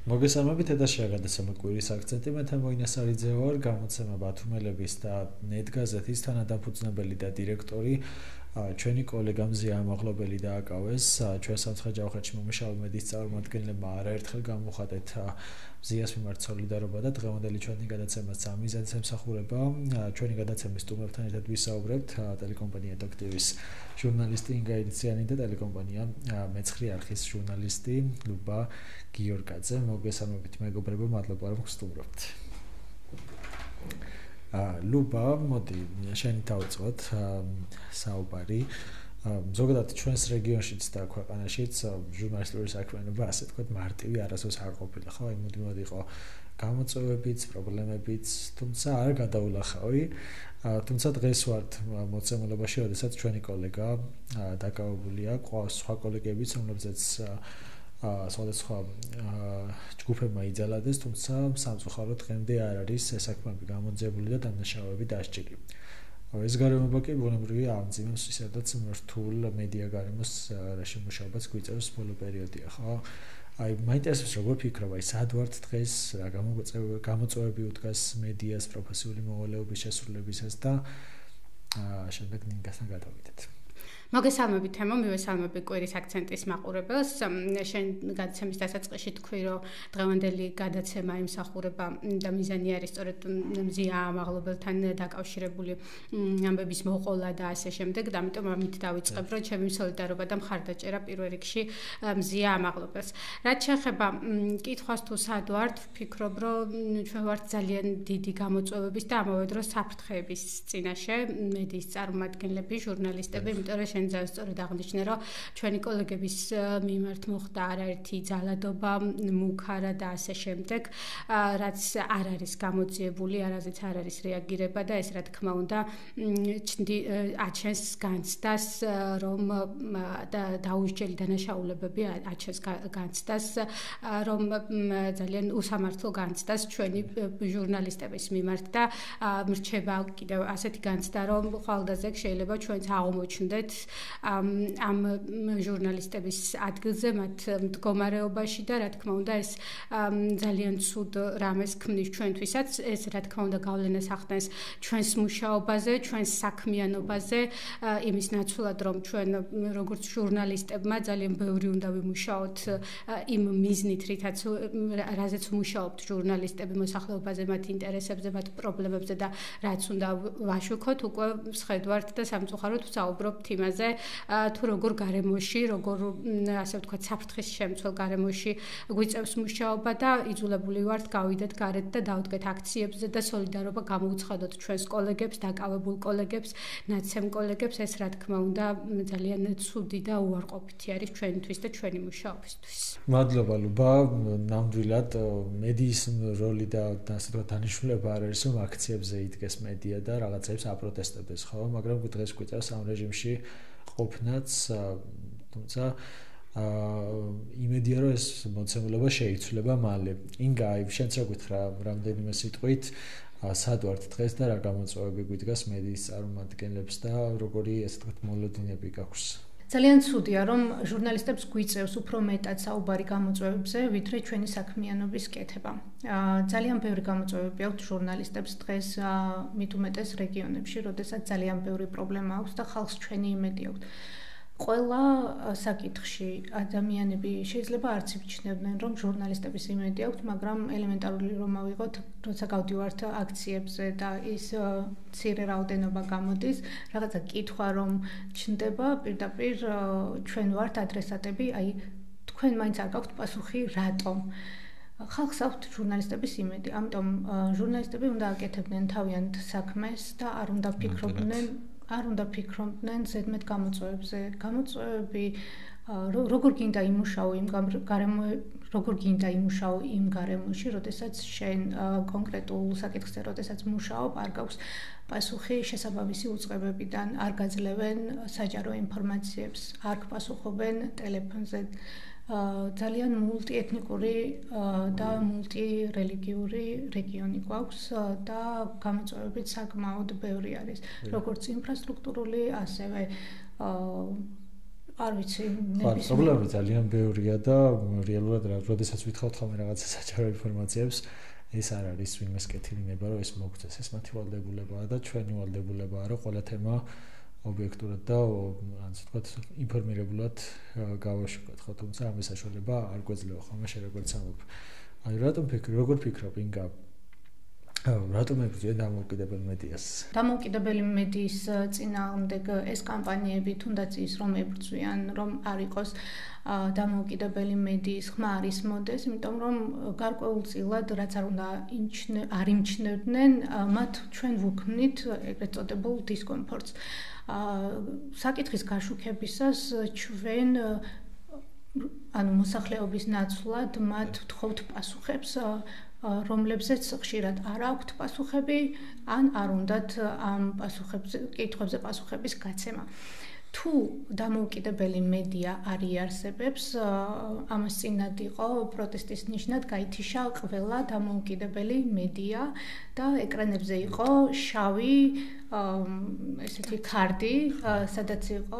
მოგესალმებით, ეთერშია გადაცემა კვირის აქცენტი, მე თემოინა სარიძე ვარ, გამოცემა ბათუმელების და ნეტგაზეთის თანადამფუძნებელი და დირექტორი, ჩვენი კოლეგა მზია ამაღლობელი დააკავეს, ჩვენ სამცხე-ჯავახეთში მომუშავე მედიის წარმომადგენლებმა არაერთხელ გამოვხატეთ მზიას მიმართ სოლიდარობა და დღევანდელი ჩვენი გადაცემაც ამ მიზანს ემსახურება. ჩვენი გადაცემის სტუმრებთან ერთად ვისაუბრებთ ტელეკომპანია დოქტივის ჟურნალისტი ინგა ედიციანი და ტელეკომპანია მეცხრე არხის ჟურნალისტი ლუბა გიორგაძე. მოგესალმებით მეგობრებო, მადლობა რომ გსტუმრობთ. ლუბა, მოდი შენი დავიწყოთ საუბარი. ზოგადად ჩვენს რეგიონშიც და ქვეყანაშიც ჟურნალისტური საქმიანობა ასე თქვათ მარტივი არასდროს არ ყოფილა, ხო? იმოდიმოდ იყო გამოწვევებიც, პრობლემებიც, თუმცა არ გადაულახავი. თუმცა დღეს ვართ მოცემულობაში, როდესაც ჩვენი კოლეგა დაკავებულია სხვა კოლეგებიც, რომლებზეც სხვადასხვა ჯგუფებმა იძალადეს, თუმცა სამწუხაროდ დღემდე არ არის საქმეები გამოძიებული და დანაშაულები დასჭილი. ეს გარემოება კი ბუნებრივია ამძიმებს ისედაც რთულ მედია გარემოს რაში მუშაობაც გვიწევს ბოლო პერიოდია, ხო? აი, მაინტერესებს როგორ ფიქრობ, აი, სად ვართ დღეს, რა გამოწვევები უდგას მედიას პროფესიული მოვალეობის შესრულებისას და შემდეგ ნინგასთან გადავიდეთ. მოგესალმებით, თემო, მივესალმები კვირის აქცენტის მაყურებელს. შენ გადაცემის დასაწყისში თქვი, რომ დღევანდელი გადაცემა იმსახურება და მიზანი არის სწორედ მზია ამაღლობელთან დაკავშირებული ამბების მოყოლა და ასე შემდეგ. და ამიტომ ამით დავიწყებ, რომ ჩემი სოლიდარობა და მხარდაჭერა პირველ რიგში მზია ამაღლობელს. რაც შეეხება კითხვას თუ სად ვართ, ვფიქრობ, რომ ჩვენ ვართ ძალიან დიდი გამოწვევების და ამავე დროს საფრთხეების წინაშე, მედიის წარმომადგენლები, ჟურნალისტები, იმიტომ რომ შენ ძალიან სწორად აღნიშნე, რომ ჩვენი კოლეგების მიმართ მოხდა არაერთი ძალადობა, მუქარა და ასე შემდეგ, რაც არ არის გამოძიებული, არაზეც არ არის რეაგირება და ეს რა თქმა უნდა აჩენს განცდას, რომ დაუსჯელი დანაშაულებები აჩენს განცდას, რომ ძალიან უსამართლო განცდას ჩვენი ჟურნალისტების მიმართ და მრჩება კიდევ ასეთი განცდა, რომ ხვალდაზე შეიძლება ჩვენც აღმოჩნდეთ ამ ჟურნალისტების ადგილზე, მათ მდგომარეობაში და რა თქმა უნდა ეს ძალიან ცუდ რამეს ქმნის ჩვენთვისაც. ეს რა თქმა უნდა გავლენას ახდენს ჩვენს მუშაობაზე, ჩვენს საქმიანობაზე, იმის ნაცვლად რომ ჩვენ როგორც ჟურნალისტებმა ძალიან ბევრი უნდა ვიმუშაოთ იმ მიზნით, რაზეც მუშაობთ ჟურნალისტები მოსახლეობაზე, მათ ინტერესებზე, მათ პრობლემებზე და რაც უნდა ვაშუქოთ, უკვე ვსხედვართ და სამწუხაროდ ვსაუბრობთ იმაზე, თუ როგორ გარემოში, როგორ ასე ვთქვათ, საფრთხის შემცველ გარემოში გვიწევს მუშაობა და იძულებული ვართ გავიდეთ გარეთ და დავდგეთ აქციებზე და სოლიდარობა გამოვცხადოთ ჩვენს კოლეგებს, დაკავებულ კოლეგებს, ნაცემ კოლეგებს. ეს რა თქმა უნდა ძალიან ცუდი და უარყოფითი არის ჩვენთვის და ჩვენი მუშაობისთვის. მადლობა ლუბა, ნამდვილად მედიის როლი და ასე ვთქვათ დანიშნულება არ არის, რომ აქციებზე იდგეს მედია და რაღაცებს აპროტესტებდეს, ხო? მაგრამ დღეს გვიწევს ამ რეჟიმში ყოფნაც, თუმცა იმედია რომ ეს მოცემულობა შეიცვლება მალე. ინგა, აი, შენც რა გითხრა რამდენიმე სიტყვით, სად ვართ დღეს და რა გამოწვევები გვიდგას მედიის წარმომადგენლებს და როგორი ესე ვთქვათ მოლოდინები გაქვს? ძალიან ცუდია, რომ ჟურნალისტებს გვიწევს უფრო მეტად საუბარი გამოწვევებზე, ვიდრე ჩვენი საქმიანობის კეთება. ძალიან ბევრი გამოწვევები აქვს ჟურნალისტებს დღეს, მით უმეტეს რეგიონებში, როდესაც ძალიან ბევრი პრობლემა აქვს და ხალხს ჩვენი იმედი აქვს. ყველა საკითხში ადამიანები შეიძლება არც იბჩნევდნენ, რომ ჟურნალისტების იმედი აქვს, მაგრამ ელემენტარული რომ ავიღოთ, როცა გავდივართ აქციებზე და ის მცირე რაოდენობა გამოდის, რაღაცა კითხვა რომ ჩნდება, პირდაპირ ჩვენ ვართ ადრესატები, აი თქვენ მაინც არ გაქვთ პასუხი, რატომ? ხალხს აქვს ჟურნალისტების იმედი, ამიტომ ჟურნალისტები უნდა აკეთებდნენ თავიანთ საქმეს და არ უნდა ფიქრობდნენ ზედმეტ გამოწვევებზე. გამოწვევები როგორ გინდა იმუშაო იმ გარემოში, როდესაც შენ კონკრეტულ საკითხზე, როდესაც მუშაობ, არ გაქვს პასუხი შესაბამისი უწყებებიდან, არ გაძლევენ საჯარო ინფორმაციებს, არ გპასუხობენ ტელეფონზე. ძალიან მულტიეთნიკური და მულტირელიგიური რეგიონი გვაქვს და გამოწვევებიც საკმაოდ ბევრი არის, როგორც ინფრასტრუქტურული, ასევე არ ვიცი, პრობლემა ძალიან ბევრია და რეალურად როდესაც ვითხოვთ ხოლმე რაღაცა საჯარო ინფორმაციებს, ეს არ არის ვინმეს კეთილინება, რომ ეს მოგწეს. ეს მათი ვალდებულებაა და ჩვენი ვალდებულებაა, რომ ყველა თემა ობიექტურად და ასე ვთქვათ, ინფორმირებულად გავაშუქოთ, ხო, თუმცა ამის საშუალება არ გვეძლევა ხოლმე შე როგორც ამბობ. აი როგორ ფიქრობ ინგა? რატომ ებრძვია დამოუკიდებელ მედიას? დამოუკიდებელი მედიის წინააღმდეგ ეს კამპანიები თუნდაც ის რომ ებრძვიან, რომ არ იყოს დამოუკიდებელი მედიის ხმა არ ისმოდეს, იმიტომ რომ გარკვეულწილად რაც არ უნდა არ იმჩნევდნენ, მათ ჩვენ ვუქმნით ეგრეთ წოდებულ დისკომფორტს. საკითხის გაშუქებისას ჩვენ ანუ მოსახლეობის ნაცვლად მათ ვთხოვთ პასუხებს, რომლებზეც ხშირად არ აქვთ პასუხები, ან არ უნდათ ამ კითხვებზე პასუხების გაცემა. თუ დამოუკიდებელი მედია არ იარსებებს, ამას წინათ იყო პროტესტის ნიშნად გაითიშა ყველა დამოუკიდებელი მედია და ეკრანებზე იყო შავი ესეთი ქარდი, სადაც იყო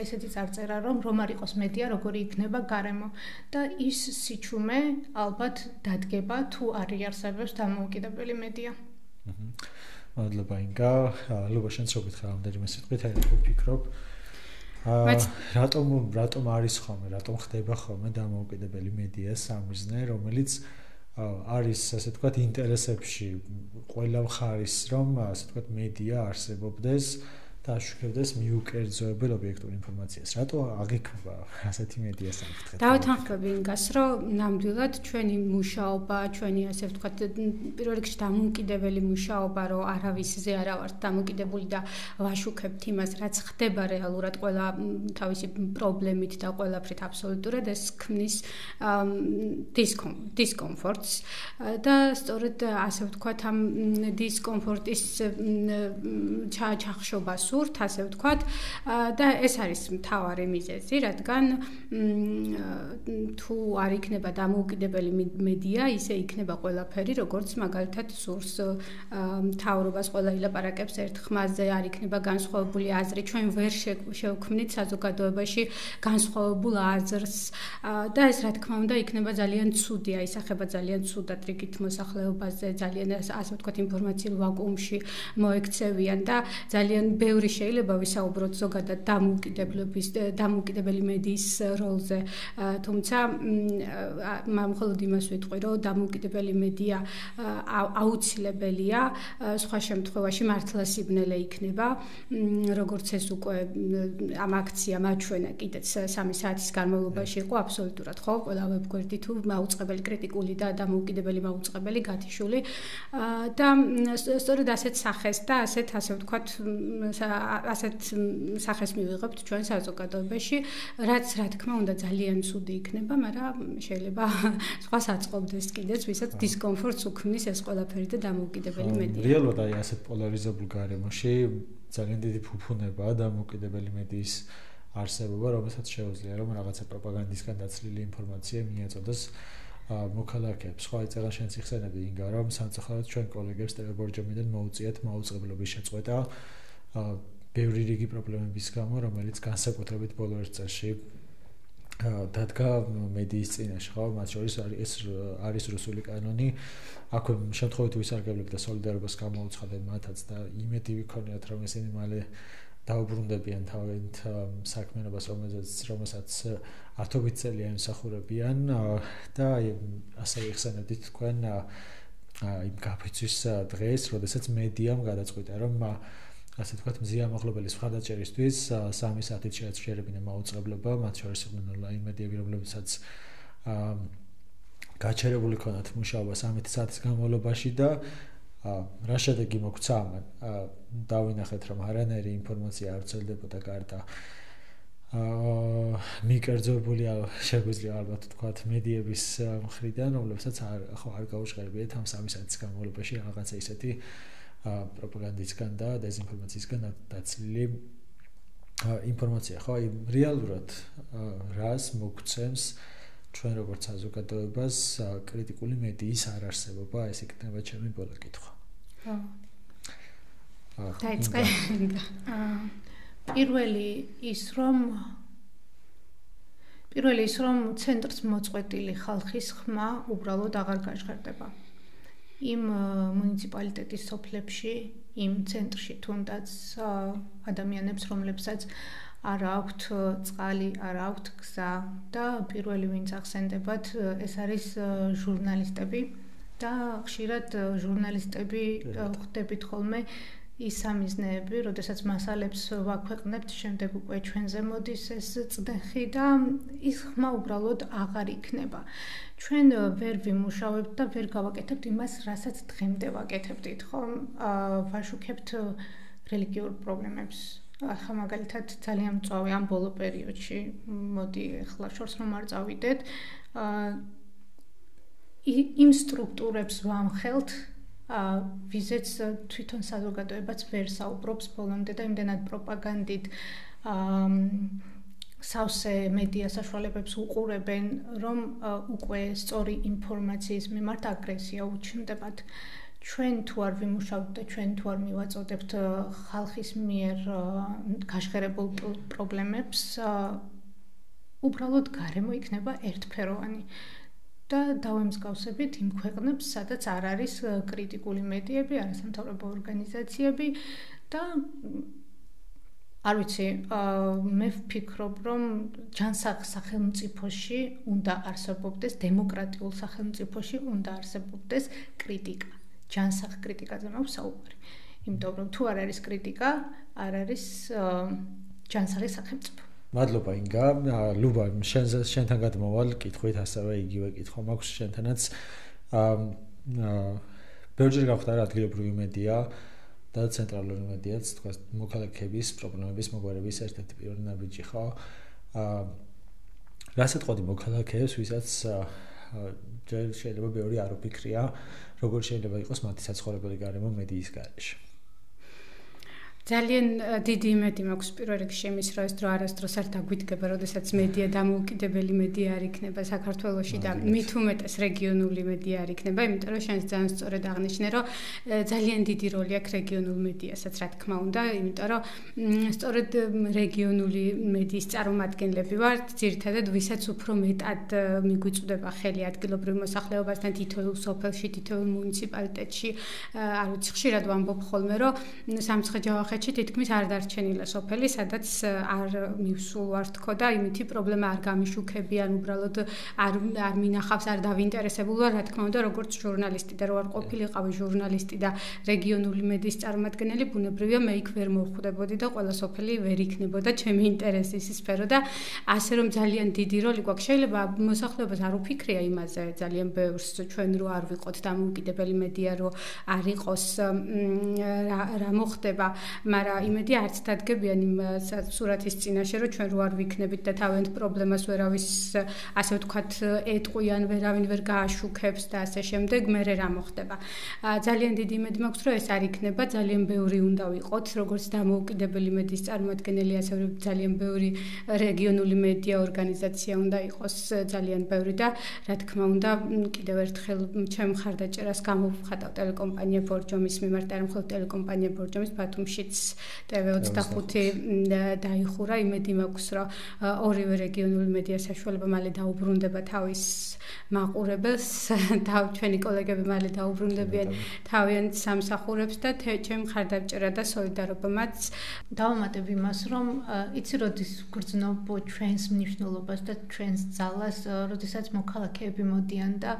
ესეთი წარწერა, რომ არ იყოს მედია, როგორი იქნება გარემო და ის სიჩუმე ალბათ დადგება თუ არ იარსებებს დამოუკიდებელი მედია. მადლობა ინგა, ლუბა შენც რო გითხრა ამდენიმე სიტყვით, აი რა ვფიქრობ? რატომ არის ხოლმე, რატომ ხდება ხოლმე დამოუკიდებელი მედია სამიზნე, რომელიც არის ასე ვთქვათ ინტერესებში ყველა მხარის რომ ასე ვთქვათ მედია არსებობდეს და აშუქებდეს მიუკერძოებელ ობიექტურ ინფორმაციას. რატო აგექვა ასეთი მედია სამკითხები? დავთანხმები ინგას, რომ ნამდვილად ჩვენი მუშაობა, ჩვენი ასე ვთქვათ პირველ რიგში დამოუკიდებელი მუშაობა, რომ არავისზე არა ვართ დამოუკიდებული და ვაშუქებთ იმას, რაც ხდება რეალურად ყველა თავისი პრობლემით და ყველაფრით აბსოლუტურად ეს ქმნის დისკომფორტს და სწორედ ასე ვთქვათ ამ დისკომფორტის ჩახშობას ასე ვთქვათ და ეს არის მთავარი მიზეზი, რადგან თუ არ იქნება დამოუკიდებელი მედია, ისე იქნება ყველაფერი, როგორც მაგალითად სურს მთავრობას ყველა ილაპარაკებს ერთ ხმაზე, არ იქნება განსხვავებული აზრი, ჩვენ ვერ შევქმნით საზოგადოებაში განსხვავებულ აზრს და ეს რა თქმა უნდა იქნება ძალიან ცუდი, აისახება ძალიან ცუდად რიგით მოსახლეობაზე, ძალიან ასე ვთქვათ ინფორმაციულ ვაკუუმში მოექცევიან და ძალიან ბევრი შეიძლება ვისაუბროთ ზოგადად დამოუკიდებელი მედიის როლზე, თუმცა მხოლოდ იმას ვიტყვი, რომ დამოუკიდებელი მედია აუცილებელია, სხვა შემთხვევაში მართლა სიბნელე იქნება, როგორც ეს უკვე ამ აქციამ აჩვენა კიდეც 3 საათის განმავლობაში იყო აბსოლუტურად ხო, ყველა ვებგვერდი თუ მაუწყებელი კრიტიკული და დამოუკიდებელი მაუწყებელი გათიშული და სწორედ ასეთ სახეს და ასე ვთქვათ ასეთ სახეს მივიღებთ ჩვენ საზოგადოებაში, რაც რა თქმა უნდა ძალიან ცუდი იქნება, მაგრამ შეიძლება სხვა საწყობდეს კიდეც, ვისაც დისკომფორტს უქმნის ეს ყველაფერი და დამოუკიდებელი მედია. რეალურად აი ასეთ პოლარიზებულ გარემოში ძალიან დიდი ფუფუნებაა დამოუკიდებელი მედიის არსებობა, რომელსაც შეუძლია რომ რაღაცა პროპაგანდისგან დაცლილი ინფორმაცია მიეწოდოს მოქალაქეებს. ხო, აი წეღან შენც იხსენებდი ინგა, რომ სამწუხაროდ ჩვენ კოლეგებს ტელებროჯომიდან მოუწიათ მაუწყებლობის შეწყვეტა ბევრი რიგი პრობლემების გამო, რომელიც განსაკუთრებით ბოლო ერთ წელში დადგა მედიის წინაშე, ხო, მათ შორის არის რუსული კანონი. აქვე შემთხვევით ვისარგებლებ და სოლიდარობას გამოუცხადებ მათაც და იმედი ვიქონიათ, რომ ესენი მალე დაუბრუნდებიან თავიანთ საქმიანობას, რომელსაც ათობით წელი ემსახურებიან და ასე იხსენებდით თქვენ იმ გაფიცვის დღეს, როდესაც მედიამ გადაწყვიტა, რომ ასე ვთქვათ, მზიამაღლობელის მხარდაჭერისთვის 3 საათით შეეჩერებინა მაუწყებლობა, მათ შორის იყვნენ ონლაინ მედიები, რომლებსაც გაჩერებული ქონათ მუშაობა 3 საათის განმავლობაში და რა შედეგი მოგვცა ამან? დავინახეთ, რომ არანაირი ინფორმაცია არ ვრცელდებოდა გარდა მიკერძოებული შეგვიძლია ალბათ ვთქვათ მედიების მხრიდან, რომლებსაც არ გაუჟღერებიათ ამ 3 საათის განმავლობაში რაღაცა ისეთი პროპაგანდისგან და დეზინფორმაციისგან დაცლილი ინფორმაცია. ხო, აი რეალურად რას მოგვცემს ჩვენ როგორც საზოგადოებას კრიტიკული მედიის არარსებობა, ეს იქნება ჩემი ბოლო კითხვა. ხო. დაიწყე. პირველი ის რომ პირველი ის რომ ცენტრს მოწყვეტილი ხალხის ხმა უბრალოდ აღარ გაჟღერდება. იმ მუნიციპალიტეტის სოფლებში, იმ ცენტრში თუნდაც ადამიანებს, რომლებსაც არ აქვთ წყალი, არ აქვთ გზა და პირველი ვინც ახსენდებათ, ეს არის ჟურნალისტები და ხშირად ჟურნალისტები ხვდებით ხოლმე ის სამიზნეები, როდესაც მასალებს ვაქვეყნებთ, შემდეგ უკვე ჩვენზე მოდის ეს წდეხი და ის ხმა უბრალოდ აღარ იქნება. ჩვენ ვერ ვიმუშავებთ და ვერ გავაკეთებთ იმას, რასაც დღემდე ვაკეთებდით, ხომ? ვაშუქებთ რელიგიურ პრობლემებს. ახლა მაგალითად ძალიან მწვავე ამ ბოლო პერიოდში, მოდი ახლა შორს რომ არ წავიდეთ, იმ სტრუქტურებს ვამხელთ, ვიზეც თვითონ საზოგადოებაც ვერ საუბრობს ბოლომდე და იმდენად პროპაგანდით სავსე მედია საშუალებებს უყურებენ, რომ უკვე სწორი ინფორმაციის მიმართ აგრესია უჩნდებათ. ჩვენ თუ არ ვიმუშავთ და ჩვენ თუ არ მივაწოდებთ ხალხის მიერ გაშღერებულ პრობლემებს, უბრალოდ გარემო იქნება ერთფეროვანი. და დავემსგავსებით იმ ქვეყნებს, სადაც არ არის კრიტიკული მედიები, არასამთავრობო ორგანიზაციები და არ ვიცი, მე ვფიქრობ, რომ ჯანსაღ სახელმწიფოში უნდა არსებობდეს, დემოკრატიულ სახელმწიფოში უნდა არსებობდეს კრიტიკა. ჯანსაღ კრიტიკაზე მაქვს საუბარი. იმიტომ რომ თუ არ არის კრიტიკა, არ არის ჯანსაღი სახელმწიფო. მადლობა ინგა, ლუბა, შენთან გადმოვალ კითხვით, ასევე იგივე კითხვა მაქვს შენთანაც. ბევრჯერ გავხდა რა ადგილობრივი მედია და ცენტრალური მედიაც, თქვა მოქალაქეების პრობლემების მოგვარების ერთ-ერთი პირველი ნაბიჯი ხო? რას ეთყოდი მოქალაქეებს, ვისაც ჯერ შეიძლება ბევრი არ უფიქრია, როგორ შეიძლება იყოს მათი საცხოვრებელი გარემო მედიის გარეშე. ძალიან დიდი იმედი მაქვს პირველ რიგში იმის, რომ ეს დრო არასდროს არ დაგვიდგება, როდესაც მედია დამოუკიდებელი მედია არ იქნება საქართველოში და მით უმეტეს რეგიონული მედია არ იქნება, იმიტომ რომ შენს ძალიან სწორედ აღნიშნე, რომ ძალიან დიდი როლი აქვს რეგიონულ მედიასაც, რა თქმა უნდა, იმიტომ რომ სწორედ რეგიონული მედიის წარმომადგენლები ვართ, ძირითადად ვისაც უფრო მეტად მიგვიწვდება ხელი ადგილობრივ მოსახლეობასთან, თითოეულ სოფელში, თითოეულ მუნიციპალიტეტში, არ ვიცი, ხშირად ვამბობ ხოლმე, რომ სამცხე-ჯავახეთში თითქმის არ დარჩენილა სოფელი, სადაც არ მივსულ ვარ თქო და იმითი პრობლემა არ გამიშუქებიან, უბრალოდ არ მინახავს, არ დავინტერესებული ვარ, რა თქმა უნდა, როგორც ჟურნალისტი და რო არ ყოფილიყავი ჟურნალისტი და რეგიონული მედიის წარმომადგენელი, ბუნებრივია მე იქ ვერ მოვხვდებოდი და ყველა სოფელი ვერ იქნებოდა ჩემი ინტერესის სფერო და ასე რომ ძალიან დიდი როლი გვაქვს. შეიძლება მოსახლეობას არ უფიქრია იმაზე ძალიან ბევრს, ჩვენ რო არ ვიყოთ დამოუკიდებელი მედია, რო არ იყოს რა მოხდება, მაგრამ იმედი არც დადგებიან იმ სურათის წინაშე, რომ ჩვენ რო არ ვიქნებით და თავიანთ პრობლემას ვერავის ასე ვთქვათ ეტყვიან, ვერავინ ვერ გააშუქებს და ასე შემდეგ, მერე რა მოხდება. ძალიან დიდი იმედი მაქვს, რომ ეს არ იქნება, ძალიან ბევრი უნდა ვიყოთ, როგორც დამოუკიდებელი მედიის წარმომადგენელი, ასევე ძალიან ბევრი რეგიონული მედია ორგანიზაცია უნდა იყოს, ძალიან ბევრი და რა თქმა უნდა, კიდევ ერთხელ ჩემ მხარდაჭერას გამოვხატავ ტელეკომპანია ბორჯომის მიმართ, არ მხოლოდ ტელეკომპანია ბორჯომის ბათუმშიც TV25 დაიხურა, იმედი მაქვს, რომ ორივე რეგიონული მედია საშუალება მალე დაუბრუნდება თავის მაყურებელს, ჩვენი კოლეგები მალე დაუბრუნდებიან თავიანთ სამსახურებს და ჩემ მხარდაჭერა და სოლიდარობა მათ. დავამატებ იმას, რომ იცი როდის გრძნობ ჩვენს მნიშვნელობას და ჩვენს ძალას, როდესაც მოქალაქეები მოდიან და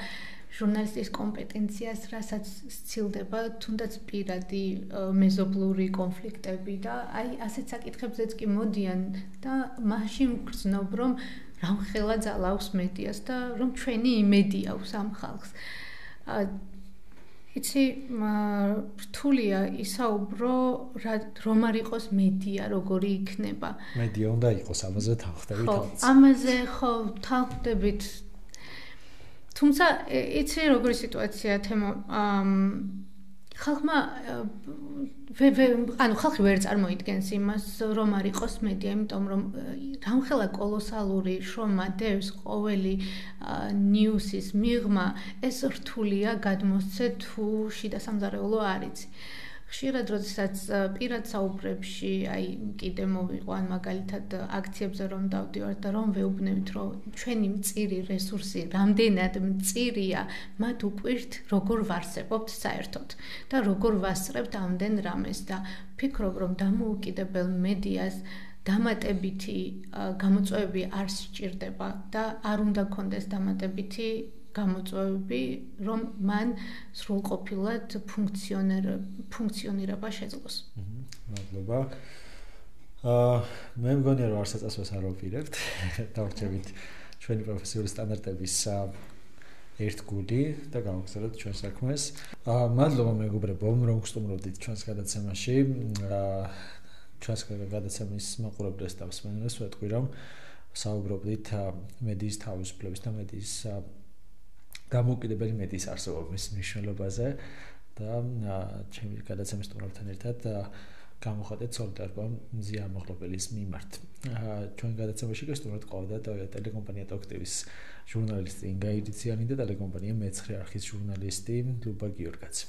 ჟურნალისტის კომპეტენციას, რასაც სცილდება, თუნდაც პირადი მეზობლური კონფლიქტები და აი ასეთ საკითხებზეც კი მოდიან და მაშინ გრძნობ, რომ რამხელა ძალავს მედიას და რომ ჩვენი იმედი აქვს ამ ხალხს. იცი, რთულია ისაუბრო, რომ არ იყოს მედია, როგორი იქნება. მედია უნდა იყოს, ამაზე თანხდებით თავიც. ამაზე ხო თანხდებით. თუმცა იცი როგორი სიტუაცია თემა ხალხმა ანუ ხალხი ვერ წარმოიდგენს იმას რომ არ იყოს მედია, იმიტომ რომ რამხელა კოლოსალური შრომა დევს ყოველი ნიუსის მიღმა, ეს რთულია გადმოსცე თუ შიდა სამზარეულო არ იცი. ხშირად როდესაც პირად საუბრებში აი კიდე მოვიყო ან მაგალითად აქციებზე რომ დავდივართ და რომ ვეუბნებით რომ ჩვენი მწირი რესურსი რამდენად მწირია მათ უკვირთ როგორ ვარსებობთ საერთოდ და როგორ ვასწრებთ ამდენ რამეს და ფიქრობ რომ დამოუკიდებელ მედიას დამატებითი გამოწვევები არ სჭირდება და არ უნდა გქონდეს დამატებითი გამოწვევები, რომ მან სრულყოფილად ფუნქციონირება შეძლოს. მადლობა. მე მგონია რომ არასაწესოს არ ვაპირებთ. დავრჩებით ჩვენი პროფესიული სტანდარტების ერთ გული და გავაგზავნოთ ჩვენ საქმეს. მადლობა მეგობრებო, რომ გსტუმრობდით ჩვენს გადაცემაში. ჩვენს გადაცემის მაყურებლებს და მსმენელებს ვეთქვი რომ საუბრობდით მედიის თავისუფლების და მედიის დამოუკიდებელი მედიის არსებობის მნიშვნელობაზე და ჩემი გადაცემის სტუმრებთან ერთად გამოხატეთ სოლიდარობა მზია ამაღლობელის მიმართ. ჩვენ გადაცემაში გესტუმროთ ყავდა ტელეკომპანია ტოქტივის ჟურნალისტი ინგა ირიციანი და ტელეკომპანია მეცხრე არხის ჟურნალისტი ლუბა გიორგაცი.